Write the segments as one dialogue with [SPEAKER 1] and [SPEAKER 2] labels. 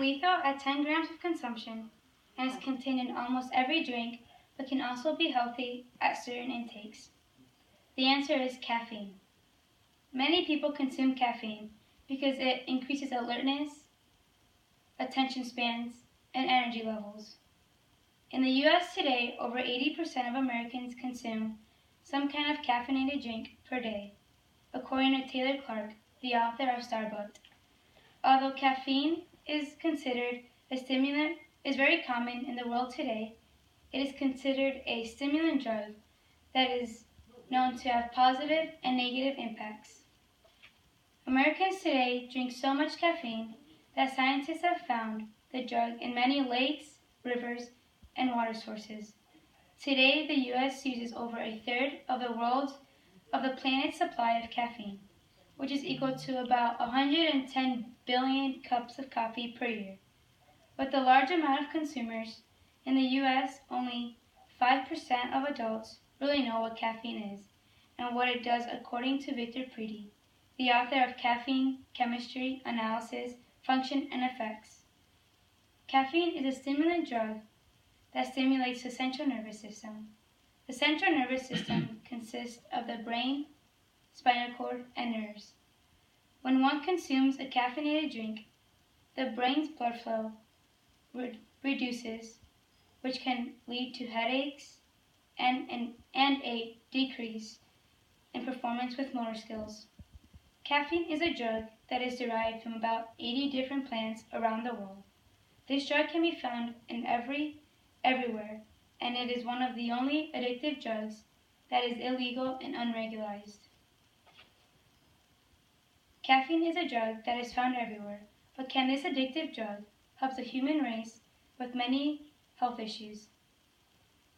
[SPEAKER 1] lethal at 10 grams of consumption and is contained in almost every drink, but can also be healthy at certain intakes? The answer is caffeine. Many people consume caffeine because it increases alertness, attention spans, and energy levels. In the U.S. today, over 80% of Americans consume some kind of caffeinated drink per day, according to Taylor Clark, the author of Starbucks. Although caffeine is considered a stimulant, is very common in the world today, it is considered a stimulant drug that is known to have positive and negative impacts. Americans today drink so much caffeine that scientists have found the drug in many lakes, rivers, and water sources. Today, the U.S. uses over a third of the planet's supply of caffeine, which is equal to about 110 billion cups of coffee per year. With the large amount of consumers, in the U.S., only 5% of adults really know what caffeine is and what it does, according to Victor Preeti, the author of Caffeine, Chemistry, Analysis, Function, and Effects. Caffeine is a stimulant drug that stimulates the central nervous system. The central nervous system consists of the brain, spinal cord, and nerves. When one consumes a caffeinated drink, the brain's blood flow reduces, which can lead to headaches and a decrease in performance with motor skills. Caffeine is a drug that is derived from about 80 different plants around the world. This drug can be found in everywhere, and it is one of the only addictive drugs that is illegal and unregulated. Caffeine is a drug that is found everywhere, but can this addictive drug help the human race with many health issues?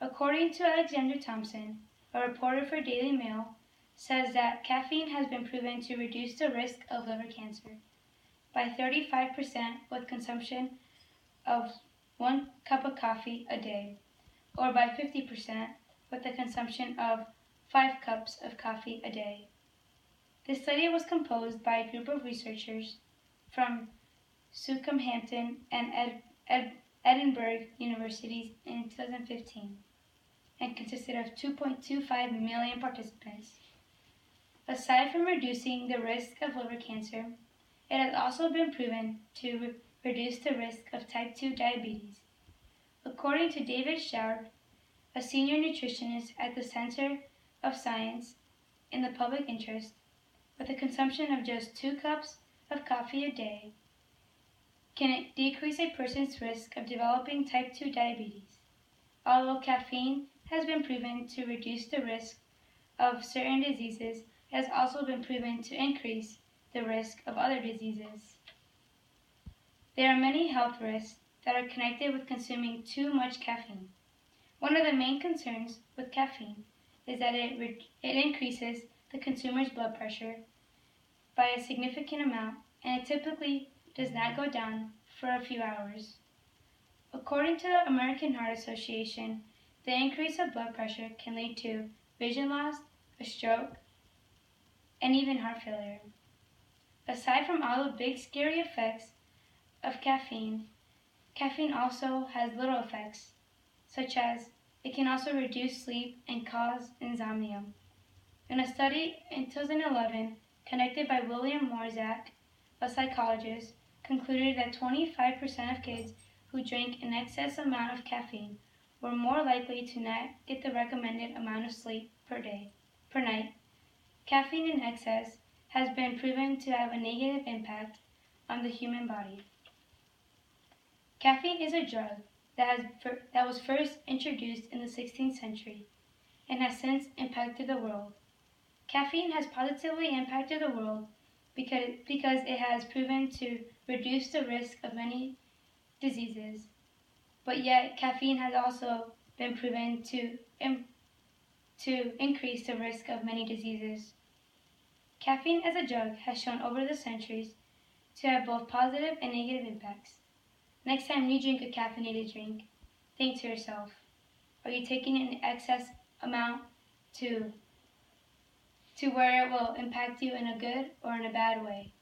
[SPEAKER 1] According to Alexander Thompson, a reporter for Daily Mail, says that caffeine has been proven to reduce the risk of liver cancer by 35% with consumption of 1 cup of coffee a day, or by 50% with the consumption of 5 cups of coffee a day. This study was composed by a group of researchers from Southampton and Edinburgh universities in 2015 and consisted of 2.25 million participants. Aside from reducing the risk of liver cancer, it has also been proven to reduce the risk of type 2 diabetes. According to David Schaub, a senior nutritionist at the Center of Science in the Public Interest, with a consumption of just 2 cups of coffee a day, can it decrease a person's risk of developing type 2 diabetes. Although caffeine has been proven to reduce the risk of certain diseases, it has also been proven to increase the risk of other diseases. There are many health risks that are connected with consuming too much caffeine. One of the main concerns with caffeine is that it increases the consumer's blood pressure by a significant amount, and it typically does not go down for a few hours. According to the American Heart Association, the increase of blood pressure can lead to vision loss, a stroke, and even heart failure. Aside from all the big scary effects of caffeine, caffeine also has little effects, such as it can also reduce sleep and cause insomnia. In a study in 2011 conducted by William Morzak, a psychologist, concluded that 25% of kids who drank an excess amount of caffeine were more likely to not get the recommended amount of sleep per night. Caffeine in excess has been proven to have a negative impact on the human body. Caffeine is a drug that was first introduced in the 16th century and has since impacted the world. Caffeine has positively impacted the world because it has proven to reduce the risk of many diseases, but yet caffeine has also been proven to increase the risk of many diseases. Caffeine as a drug has shown over the centuries to have both positive and negative impacts. Next time you drink a caffeinated drink, think to yourself, are you taking an excess amount to where it will impact you in a good or in a bad way?